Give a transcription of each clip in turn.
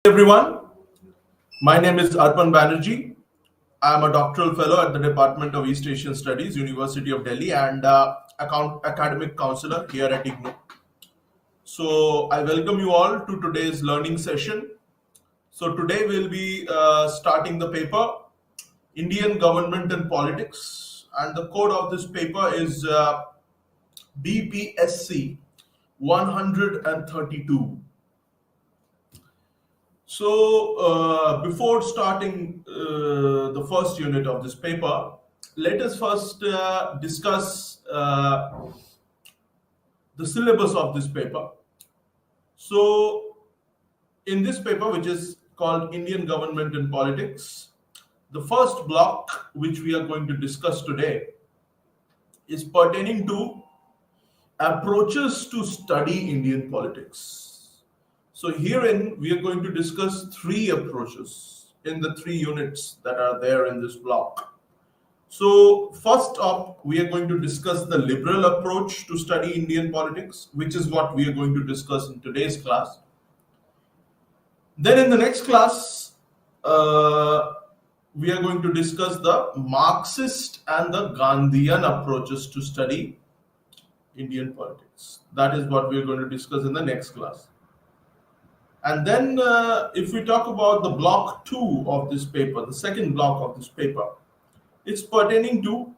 Everyone, my name is Arpan Banerjee. I am a doctoral fellow at the Department of East Asian Studies, University of Delhi, and academic counselor here at IGNOU. So I welcome you all to today's learning session. So today we'll be starting the paper, Indian Government and Politics, and the code of this paper is BPSC 132. So, before starting the first unit of this paper, let us first discuss the syllabus of this paper. So, in this paper, which is called Indian Government and Politics, the first block which we are going to discuss today is pertaining to approaches to study Indian politics. So herein we are going to discuss three approaches in the three units that are there in this block. So first up, we are going to discuss the liberal approach to study Indian politics, which is what we are going to discuss in today's class. Then in the next class, we are going to discuss the Marxist and the Gandhian approaches to study Indian politics. That is what we are going to discuss in the next class. And then if we talk about the block 2 of this paper, the second block of this paper, it's pertaining to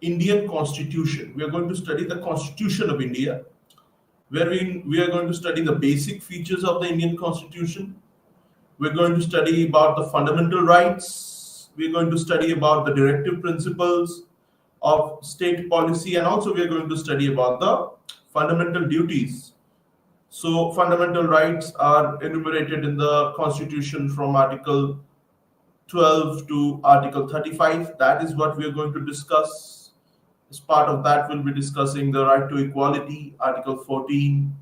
Indian Constitution. We are going to study the Constitution of India, wherein we are going to study the basic features of the Indian Constitution. We're going to study about the fundamental rights. We're going to study about the directive principles of state policy, and also we are going to study about the fundamental duties. So fundamental rights are enumerated in the Constitution from Article 12 to Article 35. That is what we are going to discuss. As part of that, we'll be discussing the right to equality, Article 14.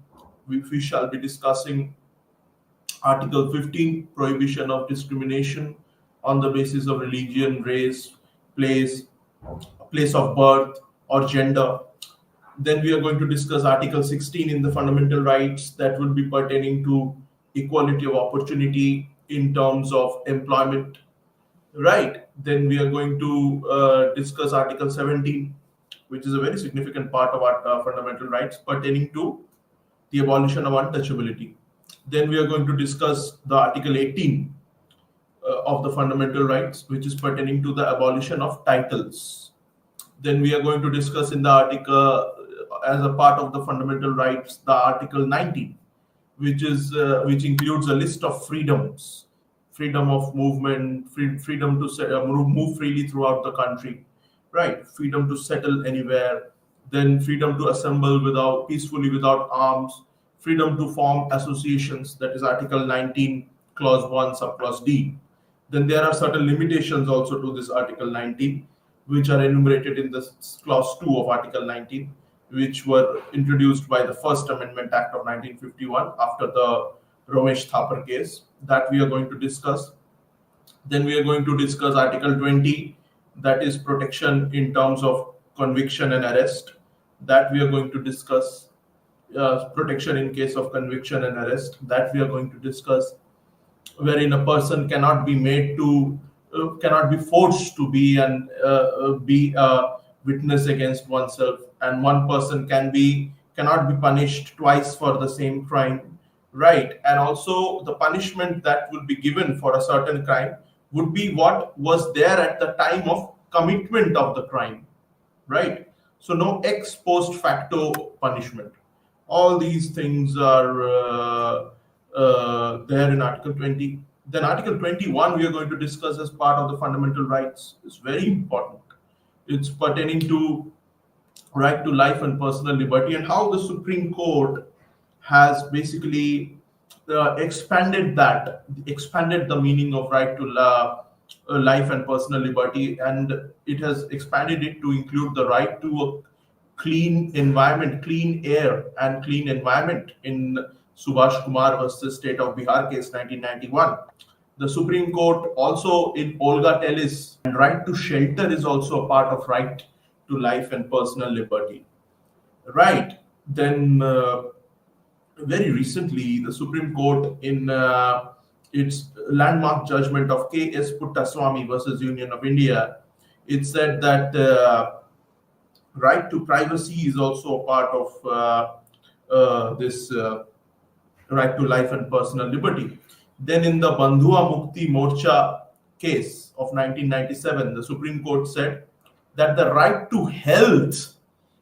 We shall be discussing Article 15, prohibition of discrimination on the basis of religion, race, place of birth, or gender. Then we are going to discuss Article 16 in the fundamental rights that will be pertaining to equality of opportunity in terms of employment. Right. Then we are going to discuss Article 17, which is a very significant part of our fundamental rights pertaining to the abolition of untouchability. Then we are going to discuss the Article 18 of the fundamental rights, which is pertaining to the abolition of titles. Then we are going to discuss in the article, as a part of the fundamental rights, the Article 19, which includes a list of freedoms, freedom of movement, freedom to move freely throughout the country, right? Freedom to settle anywhere, then freedom to assemble peacefully without arms, freedom to form associations, that is Article 19, Clause 1, Subclause D. Then there are certain limitations also to this Article 19, which are enumerated in the Clause 2 of Article 19, which were introduced by the First Amendment Act of 1951 after the Ramesh Thapar case, that we are going to discuss. Then we are going to discuss Article 20, that is protection in terms of conviction and arrest, that we are going to discuss. Protection in case of conviction and arrest, that we are going to discuss, wherein a person cannot be forced to be a witness against oneself, and one person cannot be punished twice for the same crime, right? And also the punishment that will be given for a certain crime would be what was there at the time of commitment of the crime, right? So no ex post facto punishment. All these things are there in Article 20. Then Article 21 we are going to discuss as part of the fundamental rights. It's very important. It's pertaining to right to life and personal liberty, and how the Supreme Court has basically expanded the meaning of right to life and personal liberty, and it has expanded it to include the right to a clean environment, clean air and clean environment in Subhash Kumar versus State of Bihar case 1991. The Supreme Court also in Olga Tellis, and right to shelter is also a part of right to life and personal liberty. Right. Then very recently, the Supreme Court, in its landmark judgment of K.S. Puttaswamy versus Union of India, it said that right to privacy is also a part of this right to life and personal liberty. Then, in the Bandhua Mukti Morcha case of 1997, the Supreme Court said that the right to health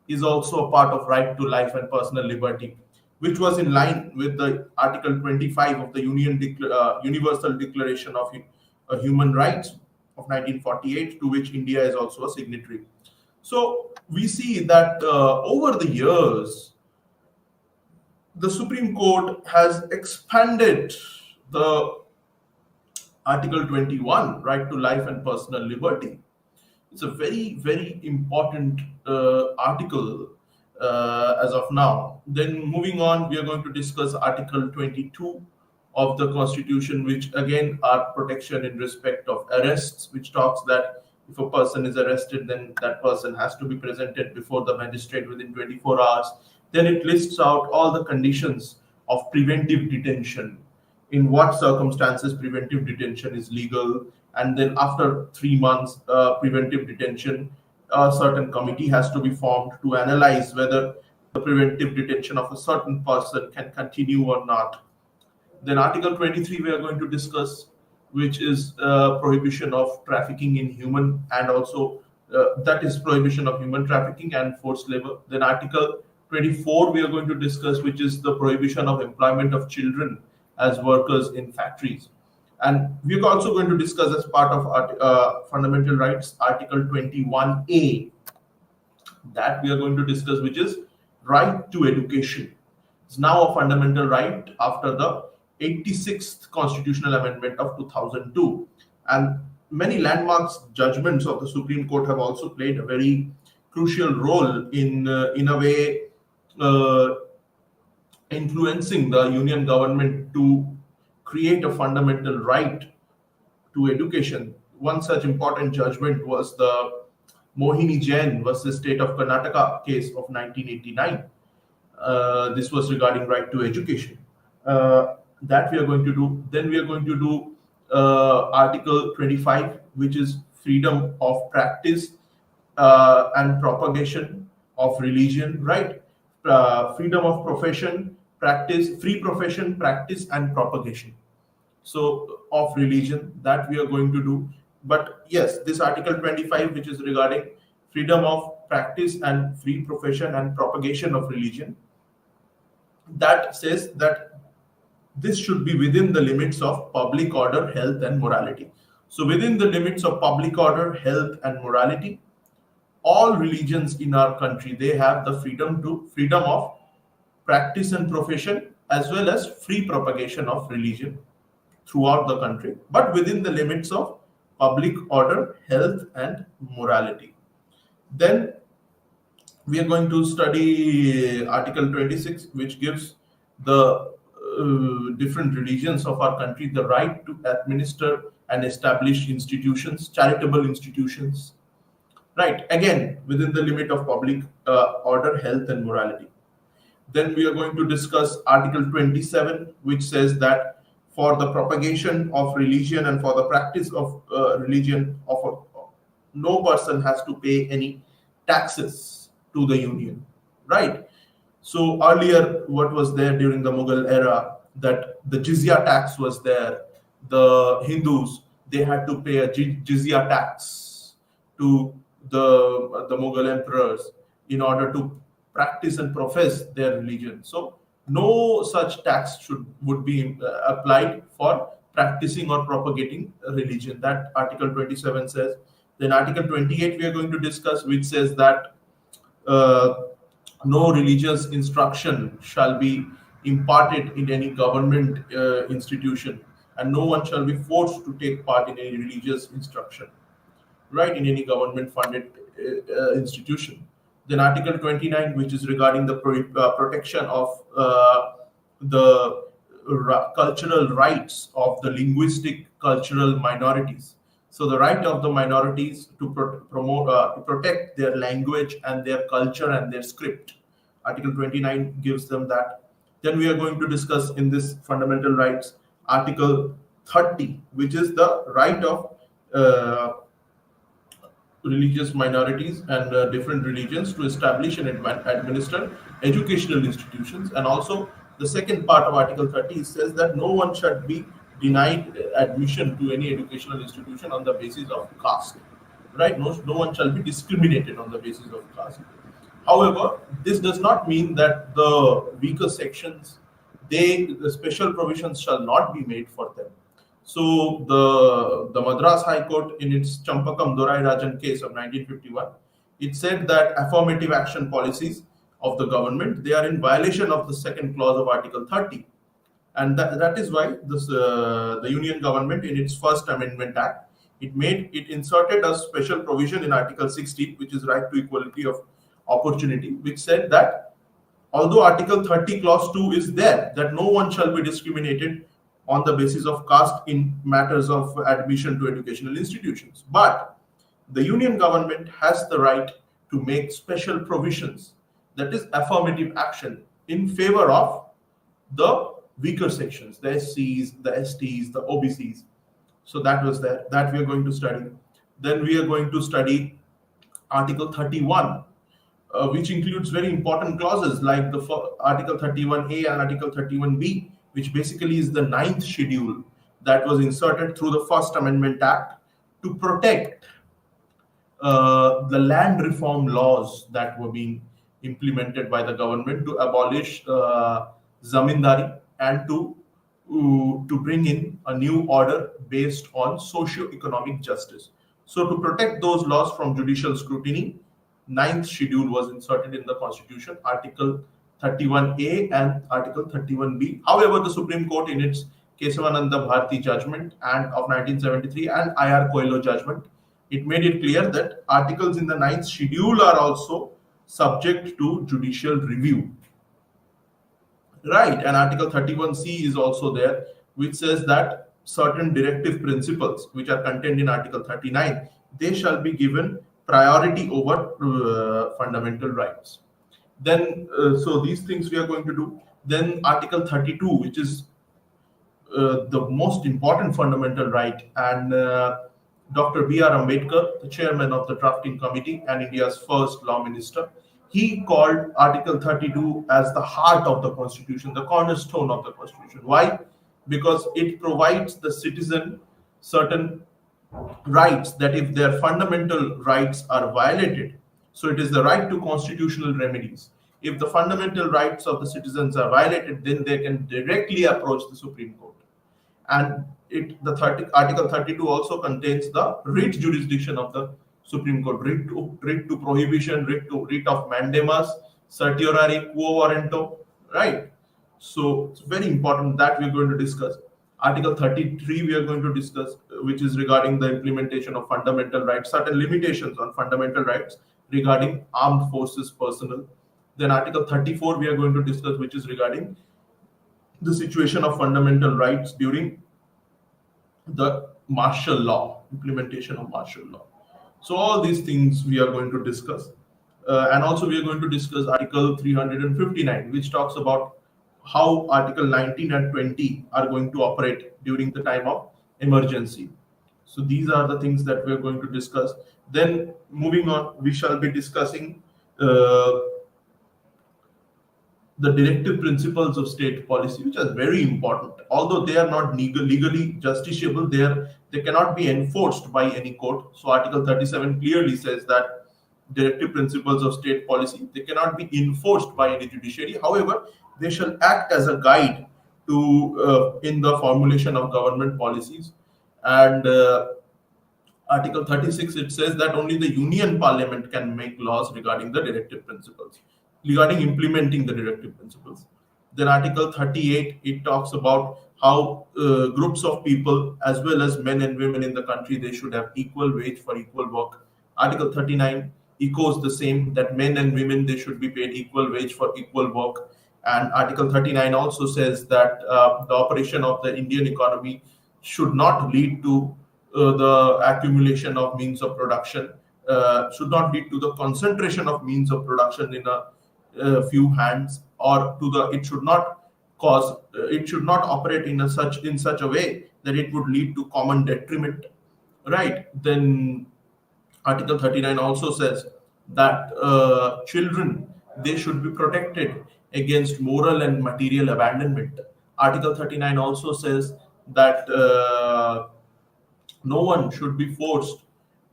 is also a part of right to life and personal liberty, which was in line with the Article 25 of the Universal Declaration of Human Rights of 1948, to which India is also a signatory. So we see that over the years, the Supreme Court has expanded the Article 21, right to life and personal liberty. It's a very, very important article as of now. Then moving on, we are going to discuss Article 22 of the Constitution, which again are protection in respect of arrests, which talks that if a person is arrested, then that person has to be presented before the magistrate within 24 hours. Then it lists out all the conditions of preventive detention, in what circumstances preventive detention is legal, and then after 3 months preventive detention, a certain committee has to be formed to analyze whether the preventive detention of a certain person can continue or not. Then Article 23 we are going to discuss, which is prohibition of trafficking in human, and also that is prohibition of human trafficking and forced labor. Then Article 24 we are going to discuss, which is the prohibition of employment of children as workers in factories. And we're also going to discuss, as part of fundamental rights, Article 21A, that we are going to discuss, which is right to education. It's now a fundamental right after the 86th Constitutional Amendment of 2002. And many landmarks judgments of the Supreme Court have also played a very crucial role in a way, influencing the union government to create a fundamental right to education. One such important judgment was the Mohini Jain versus State of Karnataka case of 1989. This was regarding right to education. That we are going to do. Then we are going to do Article 25, which is freedom of practice and propagation of religion, right? Freedom of profession, practice, free profession, practice, and propagation. So of religion, that we are going to do. But yes, this Article 25, which is regarding freedom of practice and free profession and propagation of religion, that says that this should be within the limits of public order, health, and morality. So within the limits of public order, health, and morality, all religions in our country, they have the freedom of practice and profession, as well as free propagation of religion throughout the country, but within the limits of public order, health, and morality. Then we are going to study Article 26, which gives the different religions of our country the right to administer and establish institutions, charitable institutions, right? Again, within the limit of public order, health, and morality. Then we are going to discuss Article 27, which says that for the propagation of religion and for the practice of religion, no person has to pay any taxes to the union, right? So earlier, what was there during the Mughal era, that the jizya tax was there. The Hindus, they had to pay a jizya tax to the Mughal emperors in order to practice and profess their religion. So no such tax would be applied for practicing or propagating religion. That Article 27 says. Then Article 28 we are going to discuss, which says that no religious instruction shall be imparted in any government institution, and no one shall be forced to take part in any religious instruction, right, in any government funded institution. Then Article 29, which is regarding the protection of the cultural rights of the linguistic cultural minorities. So the right of the minorities to to protect their language and their culture and their script. Article 29 gives them that. Then we are going to discuss in this fundamental rights Article 30, which is the right of uh, religious minorities and different religions to establish and administer educational institutions. And also, the second part of Article 30 says that no one should be denied admission to any educational institution on the basis of caste. Right? No one shall be discriminated on the basis of caste. However, this does not mean that the weaker sections, the special provisions shall not be made for them. So the Madras High Court in its Champakam Dorai Rajan case of 1951, it said that affirmative action policies of the government, they are in violation of the second clause of Article 30, and that is why the Union government in its first Amendment Act, it inserted a special provision in Article 60, which is right to equality of opportunity, which said that although Article 30 clause 2 is there, that no one shall be discriminated on the basis of caste in matters of admission to educational institutions, but the Union government has the right to make special provisions, that is affirmative action, in favor of the weaker sections, the SCs, the STs, the OBCs. So that was there. That we are going to study. Then we are going to study Article 31, which includes very important clauses like the Article 31A and Article 31B, which basically is the ninth schedule that was inserted through the First Amendment Act to protect the land reform laws that were being implemented by the government to abolish zamindari and to bring in a new order based on socio-economic justice. So to protect those laws from judicial scrutiny, ninth schedule was inserted in the Constitution, Article 31A and Article 31B. However, the Supreme Court in its Kesavananda Bharati judgment and of 1973 and I.R. Coelho judgment, it made it clear that articles in the ninth schedule are also subject to judicial review. Right, and Article 31C is also there, which says that certain directive principles which are contained in Article 39, they shall be given priority over fundamental rights. Then, so these things we are going to do. Then Article 32, which is the most important fundamental right, and Dr. B.R. Ambedkar, the chairman of the drafting committee and India's first law minister, he called Article 32 as the heart of the Constitution, the cornerstone of the Constitution. Why? Because it provides the citizen certain rights that if their fundamental rights are violated, so it is the right to constitutional remedies. If the fundamental rights of the citizens are violated, then they can directly approach the Supreme Court. And Article 32 also contains the writ jurisdiction of the Supreme Court, writ to prohibition, writ of mandamus, certiorari, quo warranto, right? So it's very important that we're going to discuss. Article 33 we are going to discuss, which is regarding the implementation of fundamental rights, certain limitations on fundamental rights regarding armed forces personnel. Then Article 34 we are going to discuss, which is regarding the situation of fundamental rights during the martial law, implementation of martial law. So all these things we are going to discuss. And also we are going to discuss Article 359, which talks about how Article 19 and 20 are going to operate during the time of emergency. So these are the things that we are going to discuss. Then moving on, we shall be discussing the directive principles of state policy, which are very important. Although they are not legally justiciable, they cannot be enforced by any court. So Article 37 clearly says that directive principles of state policy, they cannot be enforced by any judiciary. However, they shall act as a guide to in the formulation of government policies. And Article 36, it says that only the Union Parliament can make laws regarding the directive principles, regarding implementing the directive principles. Then Article 38, it talks about how groups of people as well as men and women in the country, they should have equal wage for equal work. Article 39 echoes the same, that men and women, they should be paid equal wage for equal work. And Article 39 also says that the operation of the Indian economy should not lead to the accumulation of means of production, should not lead to the concentration of means of production in a few hands, or it should not cause it should not operate in such a way that it would lead to common detriment, right? Then Article 39 also says that children, they should be protected against moral and material abandonment. Article 39 also says that no one should be forced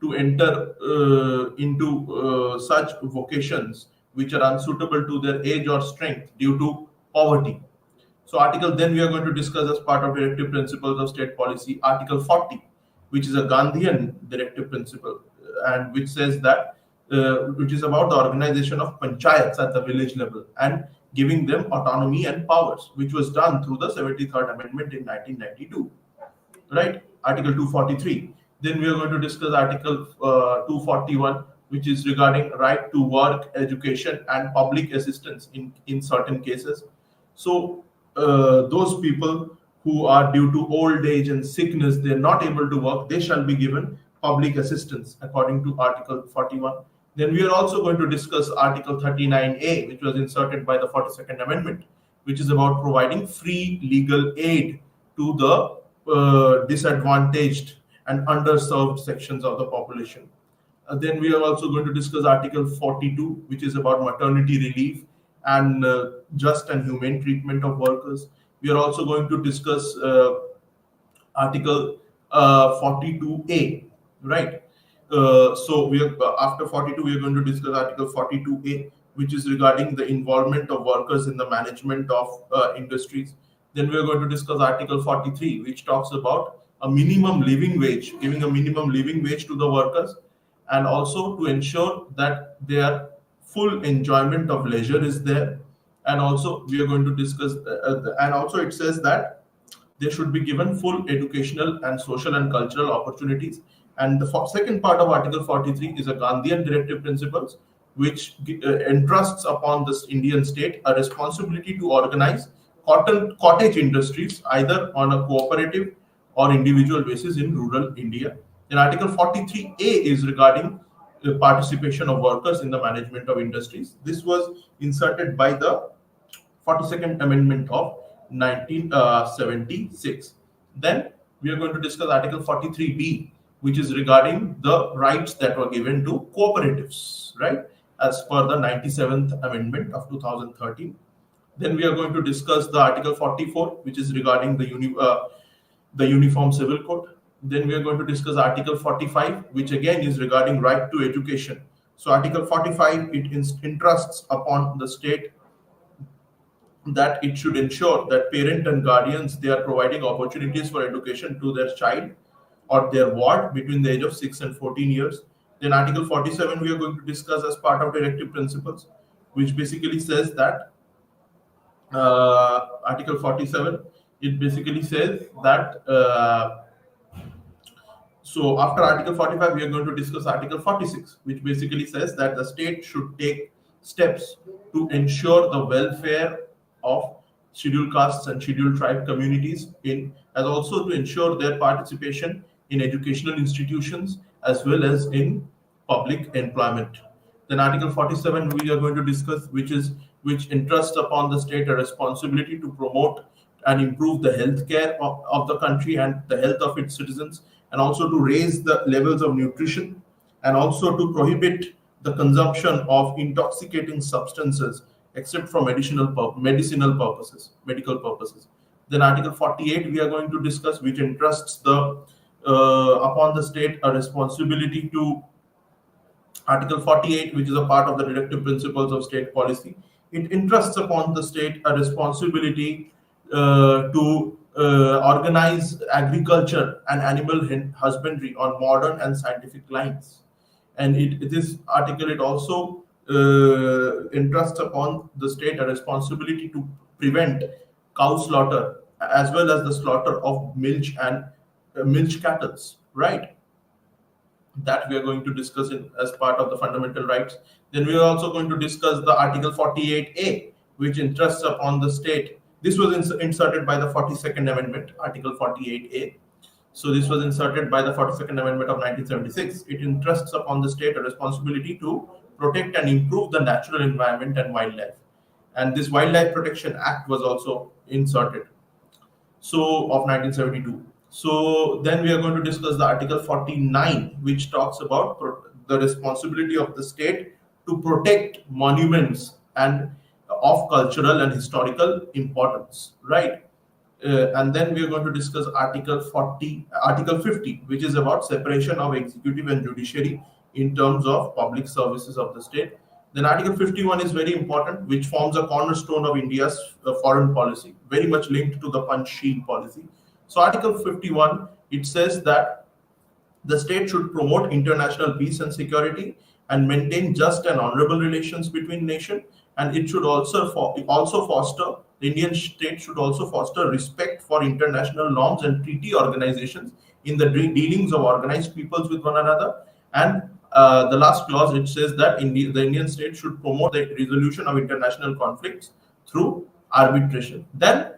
to enter into such vocations which are unsuitable to their age or strength due to poverty. So article then we are going to discuss as part of directive principles of state policy, Article 40, which is a Gandhian directive principle, and which says that which is about the organization of panchayats at the village level and giving them autonomy and powers, which was done through the 73rd Amendment in 1992. Right? Article 243. Then we are going to discuss Article 241, which is regarding right to work, education, and public assistance in certain cases. So those people who are due to old age and sickness, they are not able to work, they shall be given public assistance according to Article 41. Then we are also going to discuss Article 39A, which was inserted by the 42nd Amendment, which is about providing free legal aid to the disadvantaged and underserved sections of the population. Then we are also going to discuss Article 42, which is about maternity relief and just and humane treatment of workers. We are also going to discuss Article 42A, right? So we are after 42, we are going to discuss Article 42A, which is regarding the involvement of workers in the management of industries. Then we are going to discuss Article 43, which talks about a minimum living wage, giving a minimum living wage to the workers, and also to ensure that their full enjoyment of leisure is there. And also we are going to discuss, and also it says that they should be given full educational and social and cultural opportunities. And the second part of Article 43 is a Gandhian directive principles, which entrusts upon this Indian state a responsibility to organize cottage industries either on a cooperative or individual basis in rural India. Then Article 43A is regarding the participation of workers in the management of industries. This was inserted by the 42nd Amendment of 1976. Then we are going to discuss Article 43B, which is regarding the rights that were given to cooperatives, right, as per the 97th Amendment of 2013. Then we are going to discuss the Article 44, which is regarding the Uniform Civil Code. Then we are going to discuss Article 45, which again is regarding right to education. So Article 45, it entrusts upon the state that it should ensure that parent and guardians, they are providing opportunities for education to their child or their ward between the age of 6 and 14 years. Then Article 47 we are going to discuss as part of directive principles, which basically says that Article 47, it basically says that so after Article 45 we are going to discuss Article 46, which basically says that the state should take steps to ensure the welfare of scheduled castes and scheduled tribe communities as also to ensure their participation in educational institutions as well as in public employment. Then Article 47 we are going to discuss, which entrusts upon the state a responsibility to promote and improve the health care of the country and the health of its citizens, and also to raise the levels of nutrition, and also to prohibit the consumption of intoxicating substances except for medicinal medical purposes. Then Article 48 we are going to discuss, which entrusts upon the state a responsibility to Article 48, which is a part of the directive principles of state policy. It entrusts upon the state a responsibility to organize agriculture and animal husbandry on modern and scientific lines. And this article, it also entrusts upon the state a responsibility to prevent cow slaughter as well as the slaughter of milch and milch cattle, right? That we are going to discuss as part of the fundamental rights. Then we are also going to discuss the Article 48A, which entrusts upon the state. This was inserted by the 42nd Amendment, Article 48A. So this was inserted by the 42nd Amendment of 1976. It entrusts upon the state a responsibility to protect and improve the natural environment and wildlife. And this Wildlife Protection Act was also inserted. So of 1972. So then we are going to discuss the Article 49, which talks about the responsibility of the state to protect monuments and of cultural and historical importance, right? And then we are going to discuss Article 50, which is about separation of executive and judiciary in terms of public services of the state. Then Article 51 is very important, which forms a cornerstone of India's foreign policy, very much linked to the Panchsheel policy. So Article 51, it says that the state should promote international peace and security and maintain just and honorable relations between nations. And it should also foster, the Indian state should also foster respect for international norms and treaty organizations in the dealings of organized peoples with one another. And the last clause, it says that the Indian state should promote the resolution of international conflicts through arbitration. Then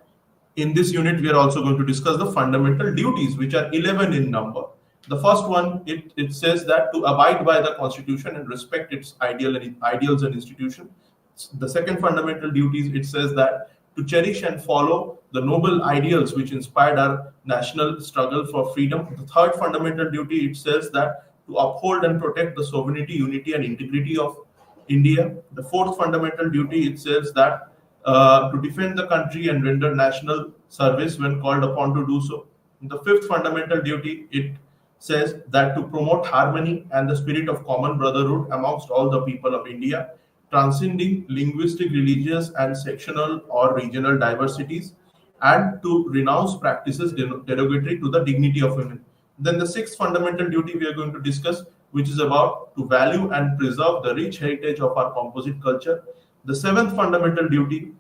in this unit, we are also going to discuss the fundamental duties, which are 11 in number. The first one, it says that to abide by the constitution and respect its ideals and institutions. The second fundamental duties, it says that to cherish and follow the noble ideals which inspired our national struggle for freedom. The third fundamental duty, it says that to uphold and protect the sovereignty, unity, and integrity of India. The fourth fundamental duty, it says that to defend the country and render national service when called upon to do so. The fifth fundamental duty, it says that to promote harmony and the spirit of common brotherhood amongst all the people of India, transcending linguistic, religious, and sectional or regional diversities, and to renounce practices derogatory to the dignity of women. Then the sixth fundamental duty we are going to discuss, which is about to value and preserve the rich heritage of our composite culture. The seventh fundamental duty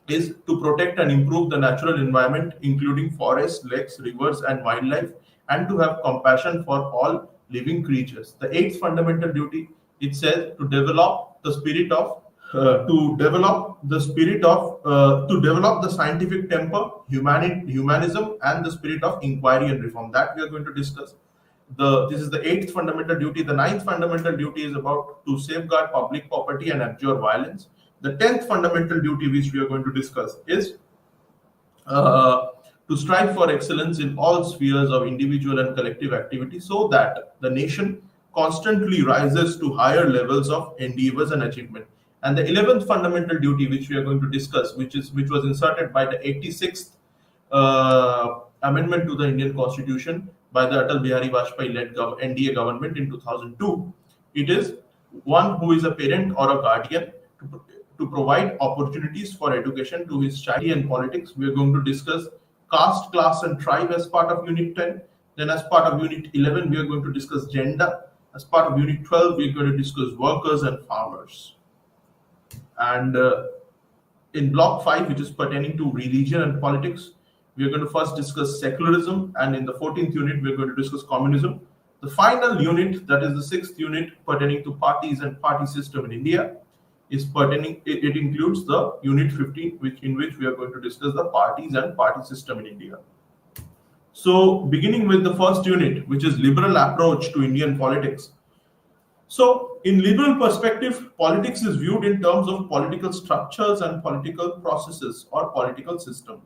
is to protect and improve the natural environment, including forests, lakes, rivers, and wildlife, and to have compassion for all living creatures. The eighth fundamental duty, it says to develop the spirit of to develop the scientific temper, humanism, and the spirit of inquiry and reform. That we are going to discuss. This is the eighth fundamental duty. The ninth fundamental duty is about to safeguard public property and abjure violence. The 10th fundamental duty, which we are going to discuss, is to strive for excellence in all spheres of individual and collective activity so that the nation constantly rises to higher levels of endeavors and achievement. And the 11th fundamental duty, which we are going to discuss, which was inserted by the 86th amendment to the Indian Constitution by the Atal Bihari Vajpayee-led NDA government in 2002. It is one who is a parent or a guardian to provide opportunities for education to his child. And politics, we are going to discuss caste, class, and tribe as part of Unit 10. Then as part of Unit 11, we are going to discuss gender. As part of Unit 12, we are going to discuss workers and farmers. And in Block 5, which is pertaining to religion and politics, we are going to first discuss secularism. And in the 14th unit, we are going to discuss communism. The final unit, that is the 6th unit pertaining to parties and party system in India, is pertaining. It includes the Unit 15, in which we are going to discuss the parties and party system in India. So, beginning with the first unit, which is liberal approach to Indian politics. So, in liberal perspective, politics is viewed in terms of political structures and political processes or political system.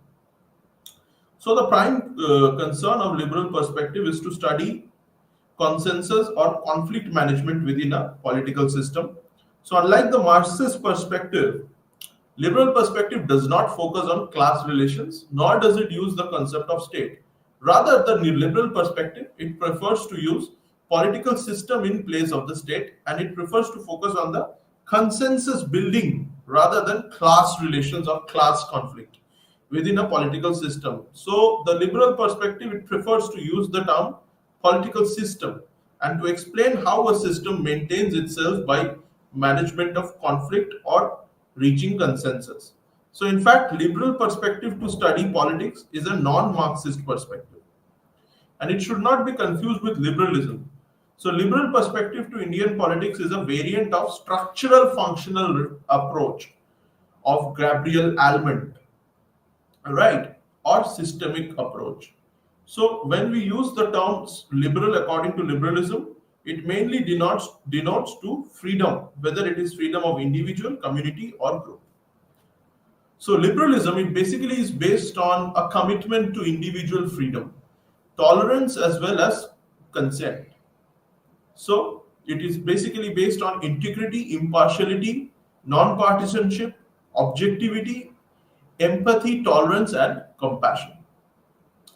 So, the prime concern of liberal perspective is to study consensus or conflict management within a political system. So, unlike the Marxist perspective, liberal perspective does not focus on class relations, nor does it use the concept of state. Rather, the liberal perspective, it prefers to use political system in place of the state, and it prefers to focus on the consensus building rather than class relations or class conflict within a political system. So, the liberal perspective, it prefers to use the term political system and to explain how a system maintains itself by management of conflict or reaching consensus. So in fact, liberal perspective to study politics is a non-Marxist perspective, and it should not be confused with liberalism. So liberal perspective to Indian politics is a variant of structural functional approach of Gabriel Almond, right, or systemic approach. So when we use the terms liberal according to liberalism, it mainly denotes to freedom, whether it is freedom of individual, community, or group. So liberalism, it basically is based on a commitment to individual freedom, tolerance as well as consent. So it is basically based on integrity, impartiality, non-partisanship, objectivity, empathy, tolerance, and compassion.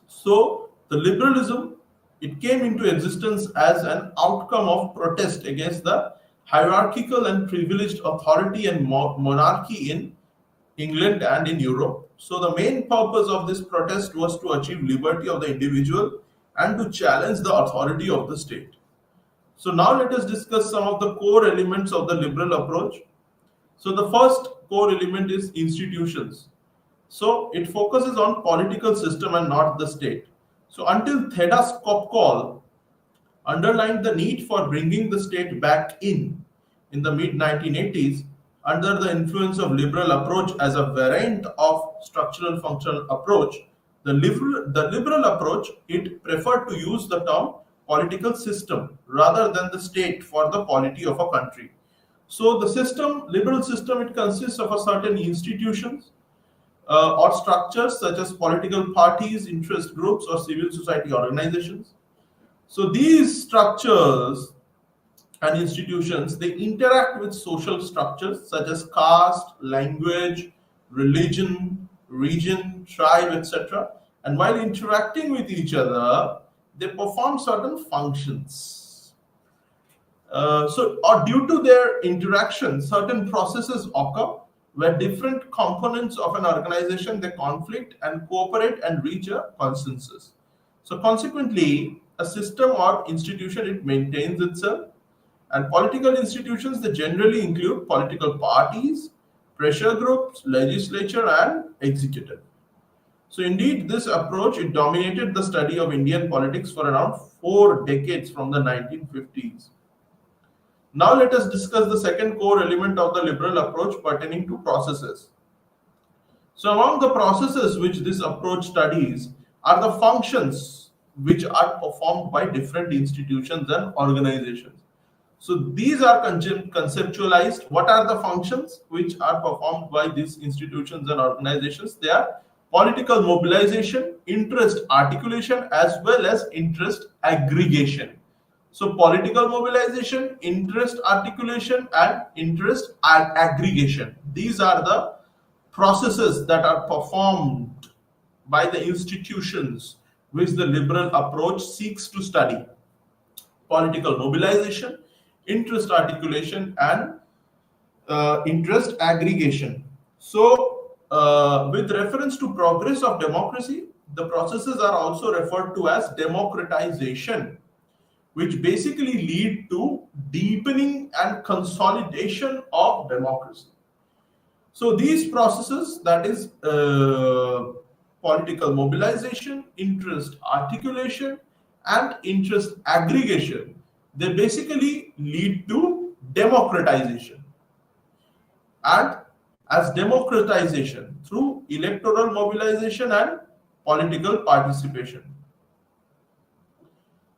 So the liberalism, it came into existence as an outcome of protest against the hierarchical and privileged authority and monarchy in England and in Europe. So the main purpose of this protest was to achieve liberty of the individual and to challenge the authority of the state. So now let us discuss some of the core elements of the liberal approach. So the first core element is institutions. So it focuses on political system and not the state. So until Theda Skopkal underlined the need for bringing the state back in the mid 1980s, under the influence of liberal approach as a variant of structural functional approach, the liberal approach, it preferred to use the term political system rather than the state for the polity of a country. So the system, liberal system, it consists of a certain institutions or structures such as political parties, interest groups, or civil society organizations. So these structures and institutions, they interact with social structures such as caste, language, religion, region, tribe, etc. And while interacting with each other, they perform certain functions. Or due to their interaction, certain processes occur where different components of an organization, they conflict and cooperate and reach a consensus. So consequently, a system or institution, it maintains itself. And political institutions, they generally include political parties, pressure groups, legislature, and executive. So indeed, this approach, it dominated the study of Indian politics for around 4 decades from the 1950s. Now let us discuss the second core element of the liberal approach pertaining to processes. So among the processes which this approach studies are the functions which are performed by different institutions and organizations. So these are conceptualized. What are the functions which are performed by these institutions and organizations? They are political mobilization, interest articulation, as well as interest aggregation. So political mobilization, interest articulation, and interest aggregation. These are the processes that are performed by the institutions which the liberal approach seeks to study. Political mobilization, interest articulation, and interest aggregation. So with reference to progress of democracy, the processes are also referred to as democratization, which basically lead to deepening and consolidation of democracy. So these processes, that is political mobilization, interest articulation, and interest aggregation, they basically lead to democratization. And as democratization through electoral mobilization and political participation.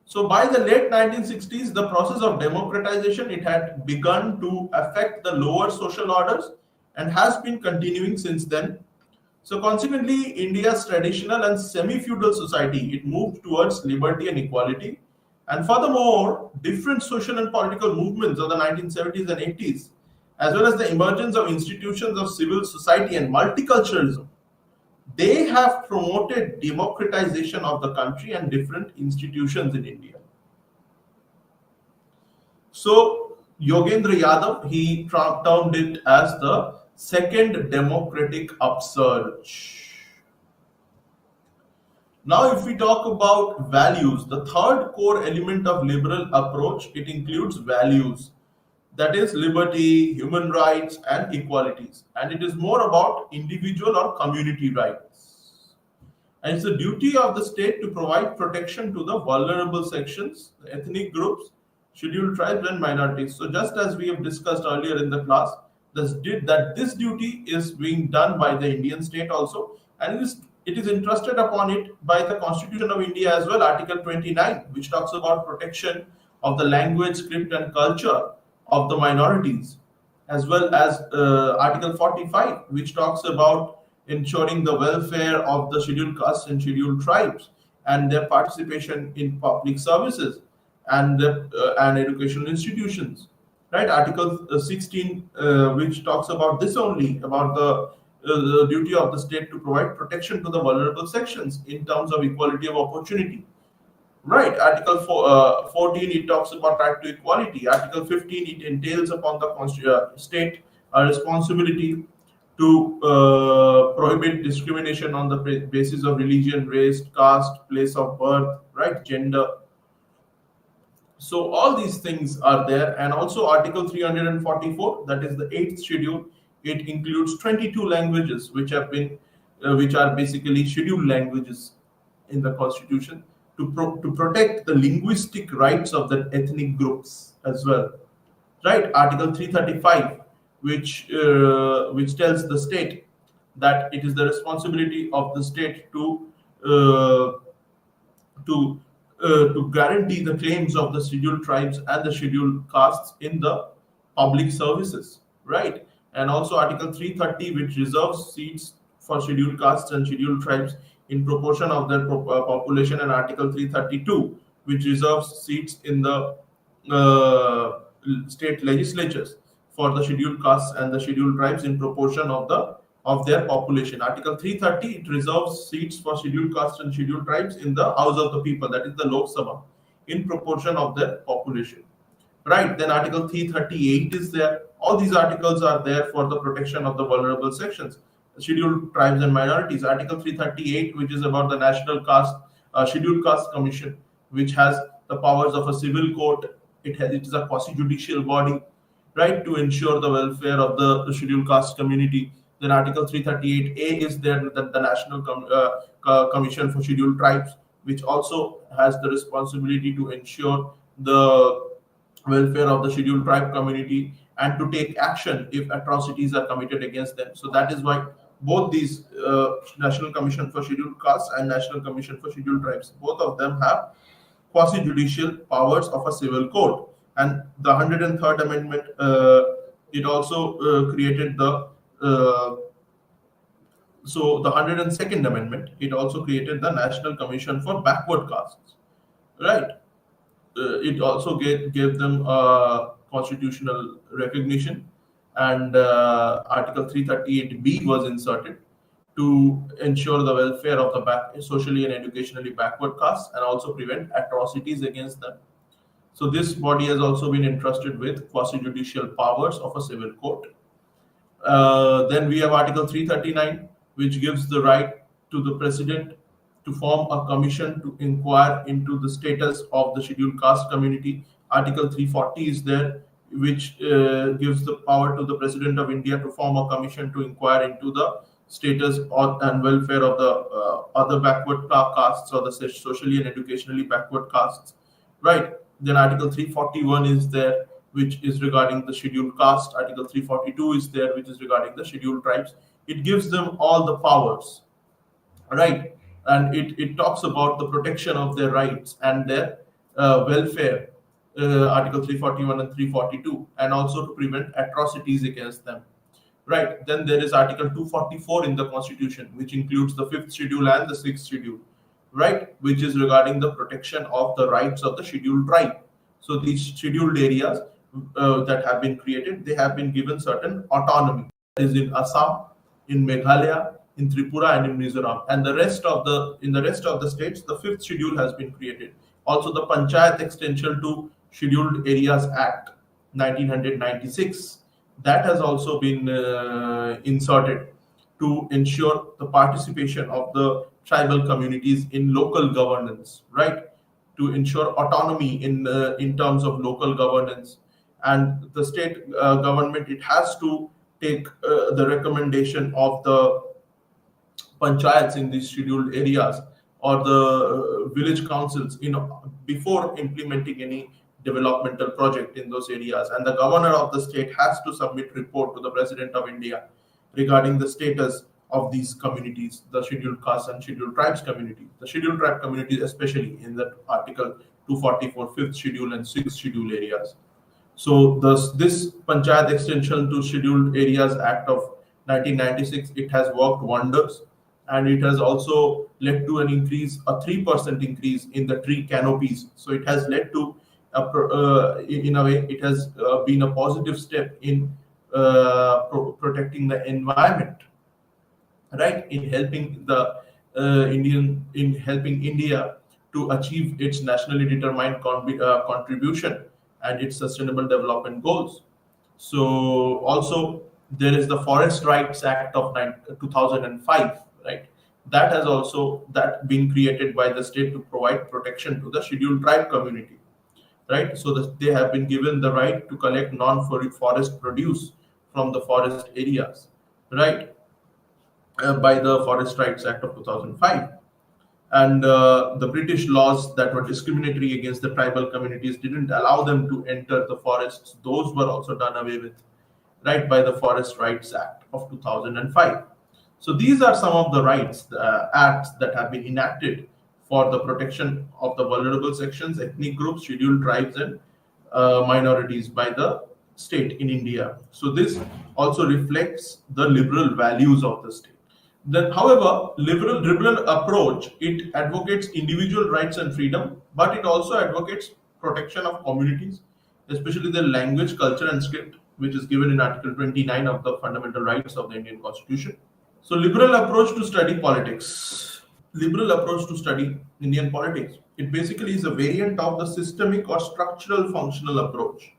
So by the late 1960s, the process of democratization, it had begun to affect the lower social orders and has been continuing since then. So consequently, India's traditional and semi-feudal society, it moved towards liberty and equality. And furthermore, different social and political movements of the 1970s and 80s, as well as the emergence of institutions of civil society and multiculturalism, they have promoted democratization of the country and different institutions in India. So Yogendra Yadav, he termed it as the second democratic upsurge. Now, if we talk about values, the third core element of liberal approach, it includes values. That is liberty, human rights, and equalities. And it is more about individual or community rights. And it's the duty of the state to provide protection to the vulnerable sections, the ethnic groups, scheduled tribes, and minorities. So just as we have discussed earlier in the class, this duty is being done by the Indian state also, and it is entrusted upon it by the Constitution of India as well, Article 29, which talks about protection of the language, script, and culture of the minorities. as well as Article 45, which talks about ensuring the welfare of the scheduled castes and scheduled tribes and their participation in public services and educational institutions. Right, Article 16, which talks about this only, about the duty of the state to provide protection to the vulnerable sections in terms of equality of opportunity. Right, Article 14, it talks about right to equality. Article 15, it entails upon the state a responsibility to prohibit discrimination on the basis of religion, race, caste, place of birth, right, gender. So all these things are there, and also Article 344, that is the eighth schedule. It includes 22 languages which are basically scheduled languages in the constitution to protect the linguistic rights of the ethnic groups as well. Right, Article 335, which tells the state that it is the responsibility of the state uh, to to guarantee the claims of the scheduled tribes and the scheduled castes in the public services, right? And also Article 330, which reserves seats for scheduled castes and scheduled tribes in proportion of their population, and Article 332, which reserves seats in the state legislatures for the scheduled castes and the scheduled tribes in proportion of their population. Article 330, it reserves seats for scheduled castes and scheduled tribes in the House of the People, that is the Lok Sabha, in proportion of their population. Right, then Article 338 is there. All these articles are there for the protection of the vulnerable sections, scheduled tribes and minorities. Article 338, which is about the National Scheduled Caste Commission, which has the powers of a civil court. It is a quasi-judicial body, right, to ensure the welfare of the scheduled caste community. Then Article 338A is there, the National Commission for Scheduled Tribes, which also has the responsibility to ensure the welfare of the scheduled tribe community and to take action if atrocities are committed against them. So that is why both these National Commission for Scheduled Castes and National Commission for Scheduled Tribes, both of them have quasi-judicial powers of a civil court. And the 103rd Amendment, it also created the so the 102nd Amendment, it also created the National Commission for Backward Castes, right? It also gave them constitutional recognition, and Article 338B was inserted to ensure the welfare of the socially and educationally backward castes and also prevent atrocities against them. So this body has also been entrusted with quasi-judicial powers of a civil court. Then we have Article 339, which gives the right to the president to form a commission to inquire into the status of the scheduled caste community. Article 340 is there, which gives the power to the President of India to form a commission to inquire into the status and welfare of the other backward castes or the socially and educationally backward castes. Right. Then Article 341 is there, which is regarding the scheduled caste. Article 342 is there, which is regarding the scheduled tribes. It gives them all the powers, right? And it talks about the protection of their rights and their welfare, Article 341 and 342, and also to prevent atrocities against them. Right. Then there is Article 244 in the Constitution, which includes the 5th schedule and the 6th schedule, right, which is regarding the protection of the rights of the scheduled tribe. So these scheduled areas that have been created, they have been given certain autonomy. That is in Assam, in Meghalaya, in Tripura, and in Mizoram. And the rest of the states, the 5th schedule has been created. Also, the Panchayat Extension to Scheduled Areas Act 1996, that has also been inserted to ensure the participation of the tribal communities in local governance, right? To ensure autonomy in terms of local governance, and the state government, it has to take the recommendation of the panchayats in these scheduled areas or the village councils, before implementing any developmental project in those areas. And the governor of the state has to submit report to the President of India regarding the status of these communities, the scheduled caste and scheduled tribes community, the scheduled tribe communities, especially in the Article 244 5th schedule and 6th schedule areas. So this Panchayat Extension to Scheduled Areas Act of 1996, it has worked wonders, and it has also led to an increase, a 3% increase in the tree canopies. So it has led to, in a way, it has been a positive step in protecting the environment, right? In helping the in helping India to achieve its nationally determined contribution and its sustainable development goals. So also there is the Forest Rights Act of 2005, right? That has also that been created by the state to provide protection to the scheduled tribe community, right? So that they have been given the right to collect non-forest produce from the forest areas, right? By the Forest Rights Act of 2005. And the British laws that were discriminatory against the tribal communities didn't allow them to enter the forests. Those were also done away with, right, by the Forest Rights Act of 2005. So these are some of the rights, acts that have been enacted for the protection of the vulnerable sections, ethnic groups, scheduled tribes, and minorities by the state in India. So this also reflects the liberal values of the state. Then, however, liberal approach, it advocates individual rights and freedom, but it also advocates protection of communities, especially their language, culture, and script, which is given in Article 29 of the Fundamental Rights of the Indian Constitution. So, liberal approach to study politics. Liberal approach to study Indian politics. It basically is a variant of the systemic or structural functional approach.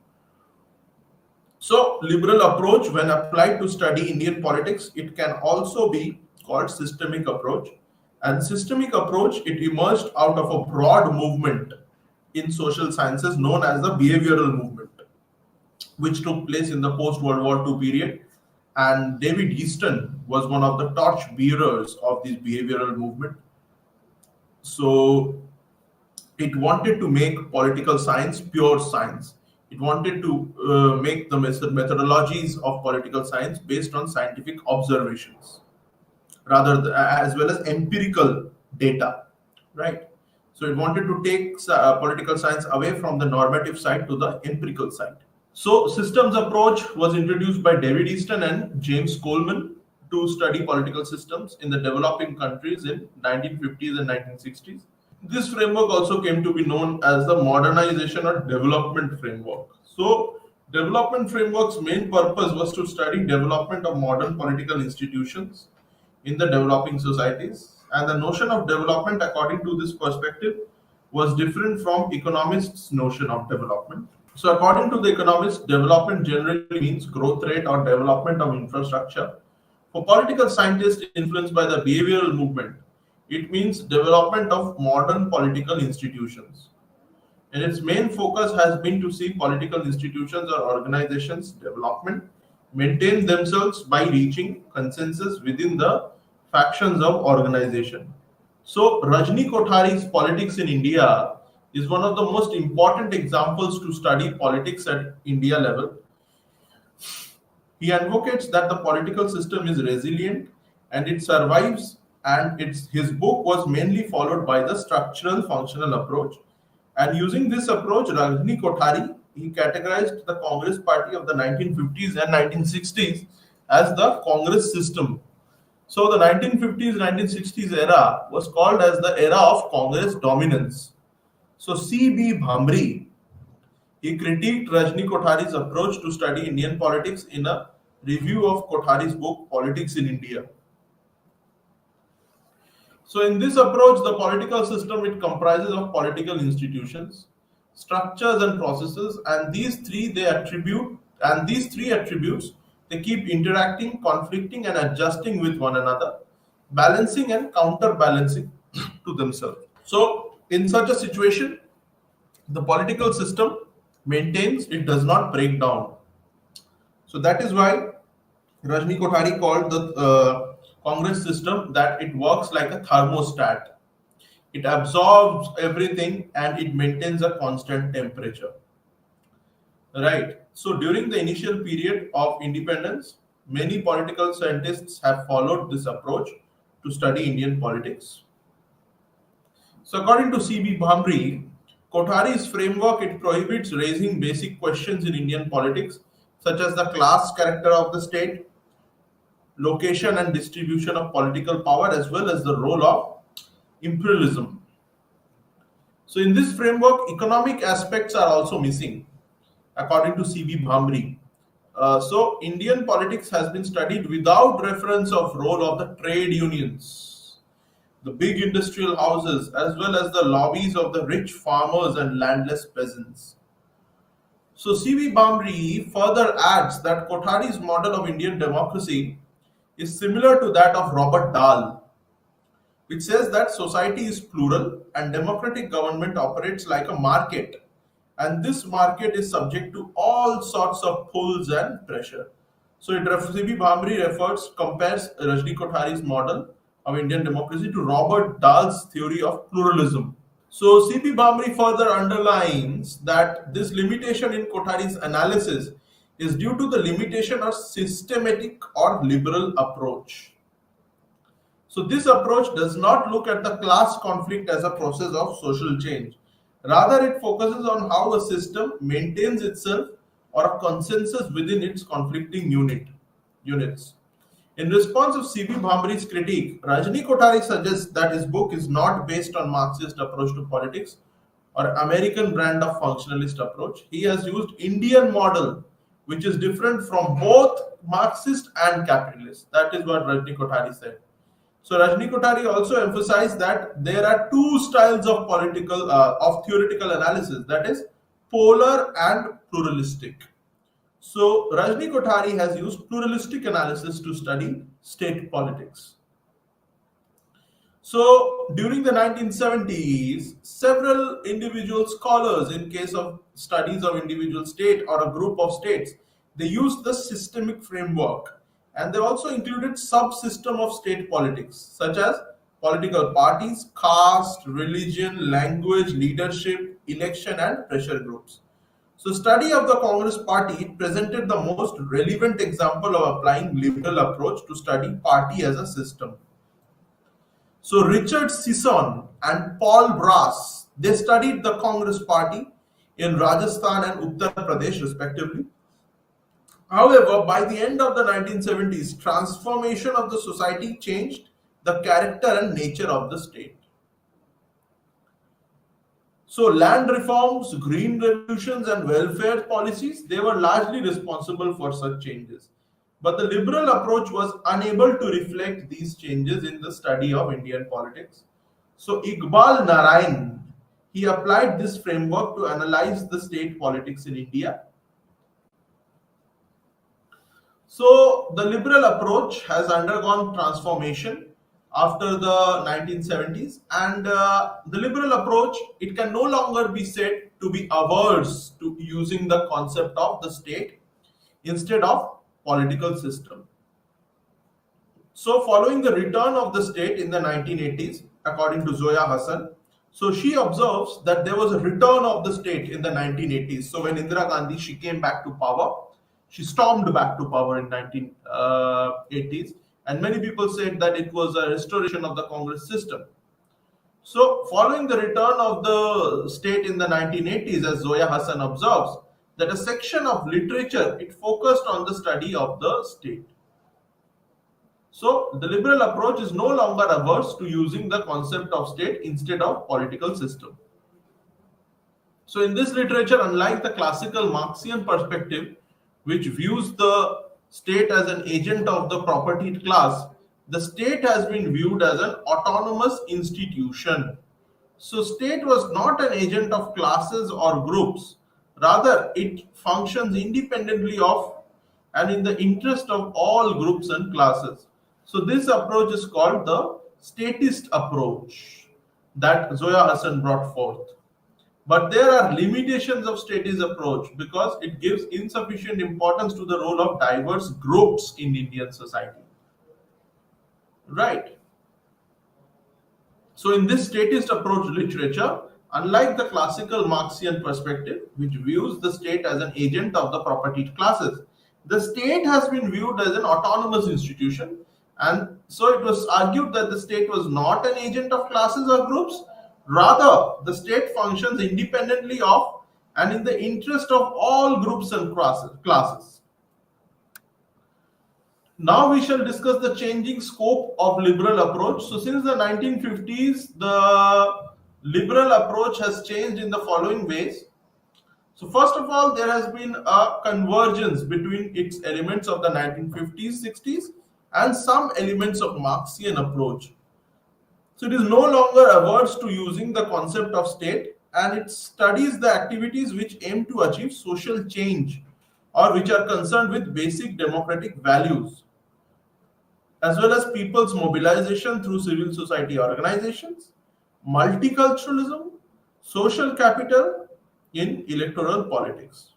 So, liberal approach, when applied to study Indian politics, it can also be called systemic approach. And systemic approach, it emerged out of a broad movement in social sciences known as the behavioral movement, which took place in the post-World War II period. And David Easton was one of the torch bearers of this behavioral movement. So it wanted to make political science pure science. It wanted to make the methodologies of political science based on scientific observations, as well as empirical data, right? So it wanted to take political science away from the normative side to the empirical side. So systems approach was introduced by David Easton and James Coleman to study political systems in the developing countries in 1950s and 1960s. This framework also came to be known as the modernization or development framework. So development framework's main purpose was to study development of modern political institutions in the developing societies, and the notion of development according to this perspective was different from economists' notion of development. So according to the economists, development generally means growth rate or development of infrastructure. For political scientists influenced by the behavioral movement, it means development of modern political institutions. And its main focus has been to see political institutions or organizations development maintain themselves by reaching consensus within the factions of organization. So Rajni Kothari's Politics in India is one of the most important examples to study politics at India level. He advocates that the political system is resilient and it survives, and his book was mainly followed by the structural functional approach. And using this approach, Rajni Kothari, he categorized the Congress party of the 1950s and 1960s as the Congress system. So the 1950s 1960s era was called as the era of Congress dominance. So C.B. Bhamri, he critiqued Rajni Kothari's approach to study Indian politics in a review of Kothari's book Politics in India. So in this approach, the political system, it comprises of political institutions, structures and processes, and these three attributes, they keep interacting, conflicting, and adjusting with one another, balancing and counterbalancing to themselves. So in such a situation, the political system maintains, it does not break down. So that is why Rajni Kothari called the Congress system that it works like a thermostat. It absorbs everything and it maintains a constant temperature. Right. So during the initial period of independence, many political scientists have followed this approach to study Indian politics. So according to C.B. Bhamri, Kothari's framework, it prohibits raising basic questions in Indian politics, such as the class character of the state, location and distribution of political power, as well as the role of imperialism. So, in this framework, economic aspects are also missing, according to C.B. Bhamri. So, Indian politics has been studied without reference of role of the trade unions, the big industrial houses, as well as the lobbies of the rich farmers and landless peasants. So, C.V. Bhamri further adds that Kothari's model of Indian democracy is similar to that of Robert Dahl, which says that society is plural and democratic government operates like a market, and this market is subject to all sorts of pulls and pressure. So, C.V. Bhamri compares Rajni Kothari's model of Indian democracy to Robert Dahl's theory of pluralism. So, C.P. Bhamri further underlines that this limitation in Kothari's analysis is due to the limitation of systematic or liberal approach. So, this approach does not look at the class conflict as a process of social change. Rather, it focuses on how a system maintains itself or a consensus within its conflicting units. In response of C.V. Bhamri's critique, Rajni Kothari suggests that his book is not based on Marxist approach to politics or American brand of functionalist approach. He has used Indian model, which is different from both Marxist and capitalist. That is what Rajni Kothari said. So Rajni Kothari also emphasized that there are two styles of theoretical analysis, that is polar and pluralistic. So Rajni Kothari has used pluralistic analysis to study state politics. So during the 1970s, several individual scholars, in case of studies of individual state or a group of states, they used the systemic framework, and they also included subsystem of state politics, such as political parties, caste, religion, language, leadership, election, and pressure groups. So study of the Congress party presented the most relevant example of applying liberal approach to study party as a system. So Richard Sisson and Paul Brass, they studied the Congress party in Rajasthan and Uttar Pradesh respectively. However, by the end of the 1970s, transformation of the society changed the character and nature of the state. So land reforms, green revolutions, and welfare policies, they were largely responsible for such changes. But the liberal approach was unable to reflect these changes in the study of Indian politics. So Iqbal Narayan, he applied this framework to analyze the state politics in India. So the liberal approach has undergone transformation after the 1970s, and the liberal approach, it can no longer be said to be averse to using the concept of the state instead of political system. So following the return of the state in the 1980s, according to Zoya Hassan, so she observes that there was a return of the state in the 1980s. So when Indira Gandhi, she came back to power, she stormed back to power in 1980s, and many people said that it was a restoration of the Congress system. So following the return of the state in the 1980s, as Zoya Hassan observes, that a section of literature, it focused on the study of the state. So the liberal approach is no longer averse to using the concept of state instead of political system. So in this literature, unlike the classical Marxian perspective, which views the state as an agent of the propertied class, the state has been viewed as an autonomous institution. So state was not an agent of classes or groups. Rather, it functions independently of and in the interest of all groups and classes. So this approach is called the statist approach that Zoya Hassan brought forth. But there are limitations of statist approach because it gives insufficient importance to the role of diverse groups in Indian society. Right. So in this statist approach literature, unlike the classical Marxian perspective, which views the state as an agent of the propertied classes, the state has been viewed as an autonomous institution, and so it was argued that the state was not an agent of classes or groups, Rather, the state functions independently of and in the interest of all groups and classes. Now we shall discuss the changing scope of liberal approach. So since the 1950s, the liberal approach has changed in the following ways. So first of all, there has been a convergence between its elements of the 1950s, 60s and some elements of Marxian approach. So it is no longer averse to using the concept of state, and it studies the activities which aim to achieve social change or which are concerned with basic democratic values, as well as people's mobilization through civil society organizations, multiculturalism, social capital in electoral politics.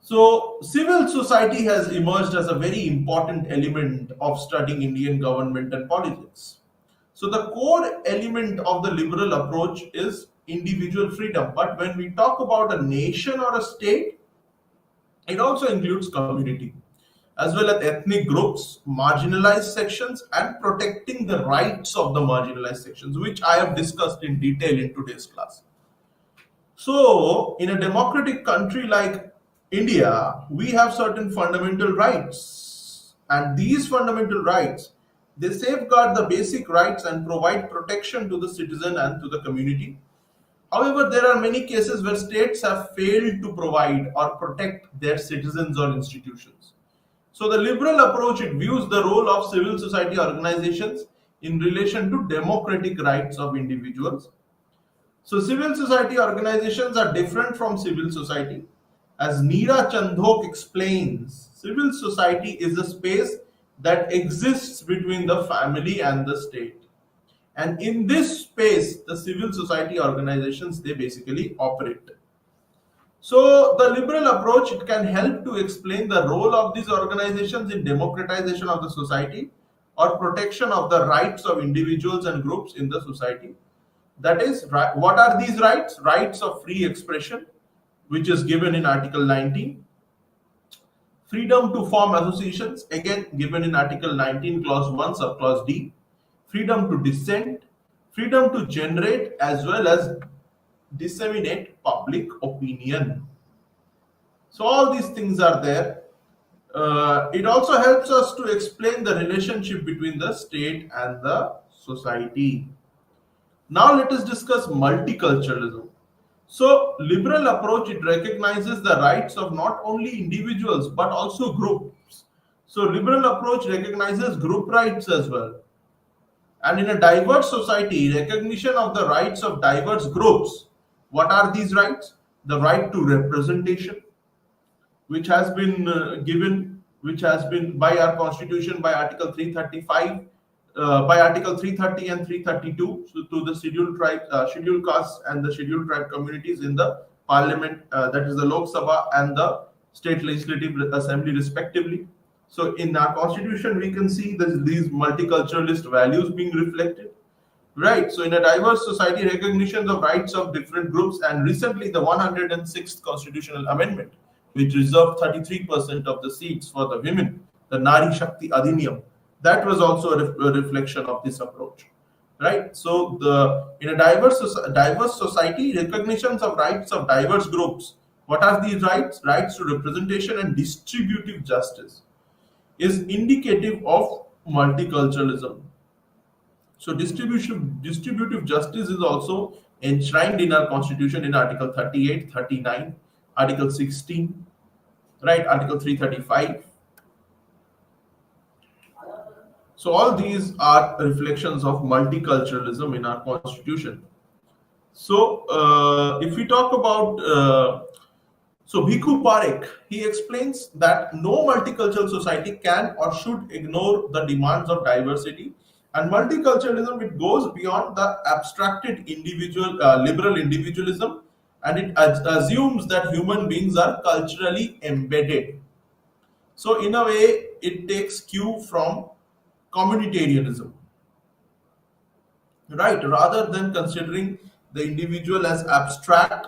So, civil society has emerged as a very important element of studying Indian government and politics. So, the core element of the liberal approach is individual freedom. But when we talk about a nation or a state, it also includes community, as well as ethnic groups, marginalized sections, and protecting the rights of the marginalized sections, which I have discussed in detail in today's class. So, in a democratic country like India, we have certain fundamental rights, and these fundamental rights, they safeguard the basic rights and provide protection to the citizen and to the community. However, there are many cases where states have failed to provide or protect their citizens or institutions. So the liberal approach, it views the role of civil society organizations in relation to democratic rights of individuals. So civil society organizations are different from civil society. As Neera Chandhok explains, civil society is a space that exists between the family and the state. And in this space, the civil society organizations, they basically operate. So the liberal approach, it can help to explain the role of these organizations in democratization of the society or protection of the rights of individuals and groups in the society. That is, what are these rights? Rights of free expression, which is given in Article 19. Freedom to form associations, again given in Article 19, Clause 1, Subclause D. Freedom to dissent, freedom to generate as well as disseminate public opinion. So all these things are there. It also helps us to explain the relationship between the state and the society. Now let us discuss multiculturalism. So liberal approach, it recognizes the rights of not only individuals but also groups. So liberal approach recognizes group rights as well. And in a diverse society, recognition of the rights of diverse groups. What are these rights? The right to representation, which has been which has been by our constitution, by Article 335, by Article 330 and 332, so to the scheduled tribe, scheduled castes and the scheduled tribe communities in the parliament, that is the Lok Sabha and the state legislative assembly respectively. So in our constitution, we can see these multiculturalist values being reflected. Right. So in a diverse society, recognition of rights of different groups, and recently the 106th constitutional amendment, which reserved 33% of the seats for the women, the Nari Shakti Adhiniyam, that was also a reflection of this approach. Right. So in a diverse society, recognitions of rights of diverse groups. What are these rights? Rights to representation and distributive justice is indicative of multiculturalism. So distributive justice is also enshrined in our constitution in Article 38, 39, Article 16, right, Article 335. So all these are reflections of multiculturalism in our constitution. So if we talk about so Bhikhu Parekh, he explains that no multicultural society can or should ignore the demands of diversity. And multiculturalism, it goes beyond the abstracted individual liberal individualism, and it assumes that human beings are culturally embedded. So in a way, it takes cue from communitarianism, right? Rather than considering the individual as abstract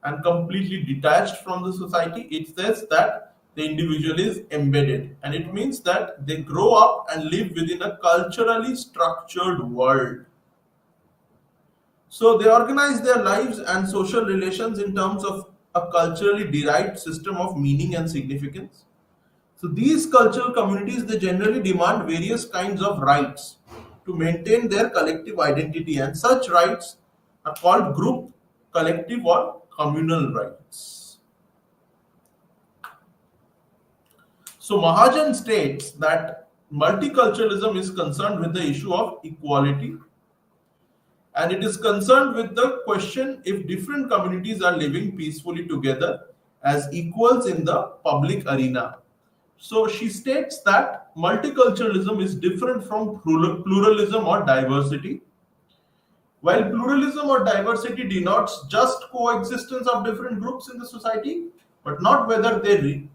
and completely detached from the society, it says that the individual is embedded, and it means that they grow up and live within a culturally structured world. So they organize their lives and social relations in terms of a culturally derived system of meaning and significance. So these cultural communities, they generally demand various kinds of rights to maintain their collective identity, and such rights are called group, collective, or communal rights. So Mahajan states that multiculturalism is concerned with the issue of equality, and it is concerned with the question if different communities are living peacefully together as equals in the public arena. So she states that multiculturalism is different from pluralism or diversity. While pluralism or diversity denotes just coexistence of different groups in the society, but not whether they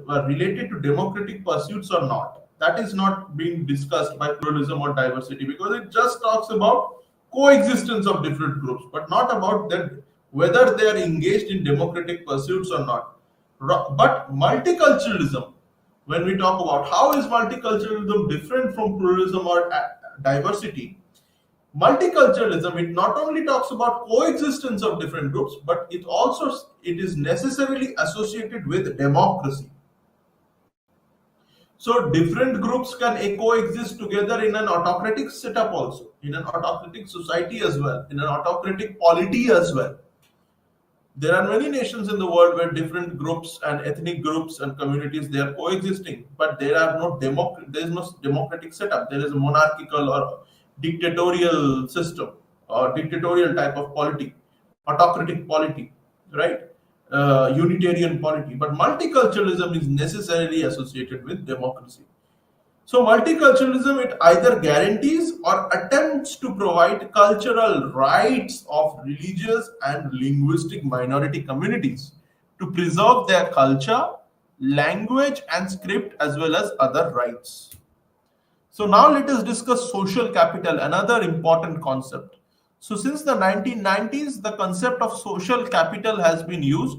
are related to democratic pursuits or not. That is not being discussed by pluralism or diversity, because it just talks about coexistence of different groups, but not about that whether they are engaged in democratic pursuits or not. But multiculturalism, when we talk about how is multiculturalism different from pluralism or diversity, multiculturalism, it not only talks about coexistence of different groups, but it is necessarily associated with democracy. So different groups can coexist together in an autocratic setup also, in an autocratic society as well, in an autocratic polity as well. There are many nations in the world where different groups and ethnic groups and communities, they are coexisting, but there is no democratic setup. There is a monarchical or dictatorial system or dictatorial type of polity, autocratic polity, right? Unitarian polity. But multiculturalism is necessarily associated with democracy. So multiculturalism, it either guarantees or attempts to provide cultural rights of religious and linguistic minority communities to preserve their culture, language and script, as well as other rights. So now let us discuss social capital, another important concept. So since the 1990s, the concept of social capital has been used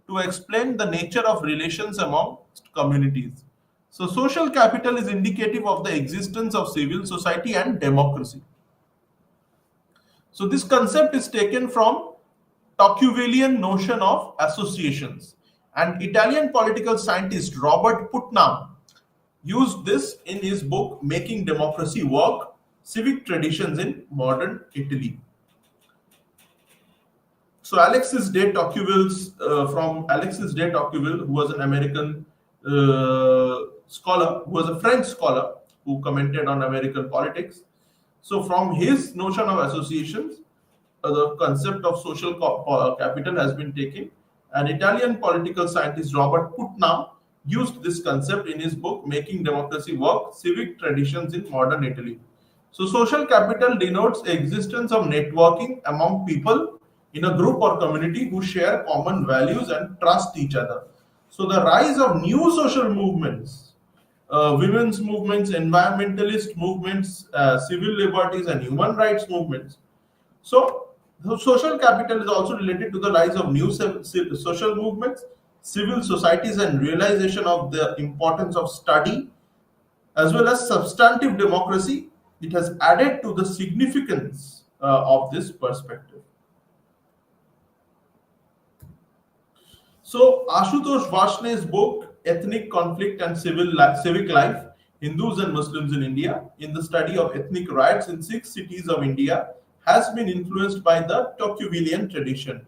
to explain the nature of relations among communities. So social capital is indicative of the existence of civil society and democracy. So this concept is taken from Tocquevillian notion of associations, and Italian political scientist Robert Putnam used this in his book Making Democracy Work: Civic Traditions in Modern Italy. So Alexis de Tocqueville, who was an American scholar, who was a French scholar who commented on American politics. So from his notion of associations, the concept of social capital has been taken. An Italian political scientist, Robert Putnam, used this concept in his book Making Democracy Work: Civic Traditions in Modern Italy. So social capital denotes the existence of networking among people in a group or community who share common values and trust each other. So the rise of new social movements, women's movements, environmentalist movements, civil liberties and human rights movements. So social capital is also related to the rise of new social movements, civil societies, and realization of the importance of study as well as substantive democracy. It has added to the significance of this perspective. So Ashutosh Varshney's book Ethnic Conflict and Civic Life: Hindus and Muslims in India, in the study of ethnic riots in 6 cities of India, has been influenced by the Tocquevillian tradition.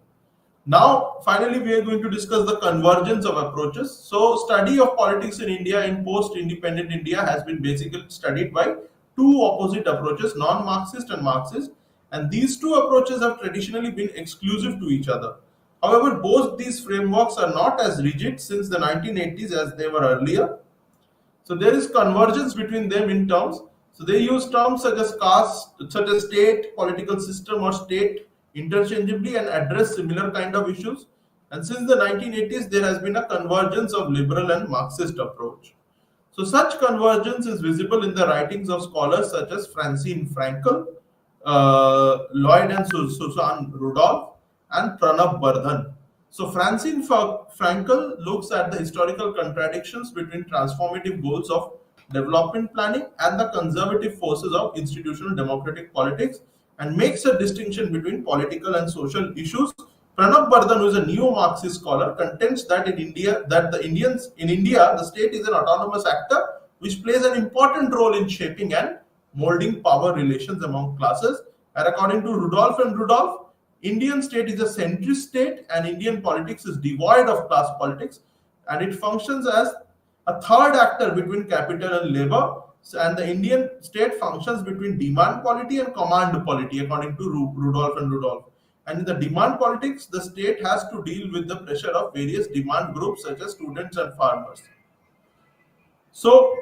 Now, finally, we are going to discuss the convergence of approaches. So, study of politics in India in post-independent India has been basically studied by two opposite approaches, non-Marxist and Marxist, and these two approaches have traditionally been exclusive to each other. However, both these frameworks are not as rigid since the 1980s as they were earlier. So there is convergence between them in terms. So they use terms such as caste, such as state, political system or state interchangeably and address similar kind of issues. And since the 1980s, there has been a convergence of liberal and Marxist approach. So such convergence is visible in the writings of scholars such as Francine Frankel, Lloyd and Susan Rudolph, and Pranab Bardhan. So Francine Frankel looks at the historical contradictions between transformative goals of development planning and the conservative forces of institutional democratic politics, and makes a distinction between political and social issues. Pranab Bardhan, who is a neo-Marxist scholar, contends that in India, the state is an autonomous actor which plays an important role in shaping and molding power relations among classes. And according to Rudolph and Rudolph, Indian state is a centrist state, and Indian politics is devoid of class politics, and it functions as a third actor between capital and labor. And the Indian state functions between demand polity and command polity, according to Rudolph and Rudolph. And in the demand politics, the state has to deal with the pressure of various demand groups such as students and farmers. So,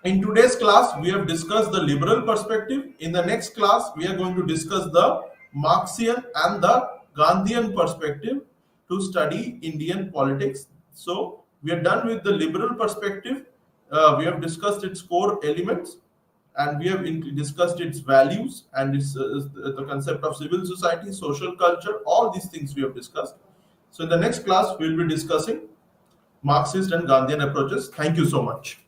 in today's class, we have discussed the liberal perspective. In the next class, we are going to discuss the Marxian and the Gandhian perspective to study Indian politics. So, we are done with the liberal perspective. We have discussed its core elements, and we have discussed its values and the concept of civil society, social culture, all these things we have discussed. So in the next class, we will be discussing Marxist and Gandhian approaches. Thank you so much.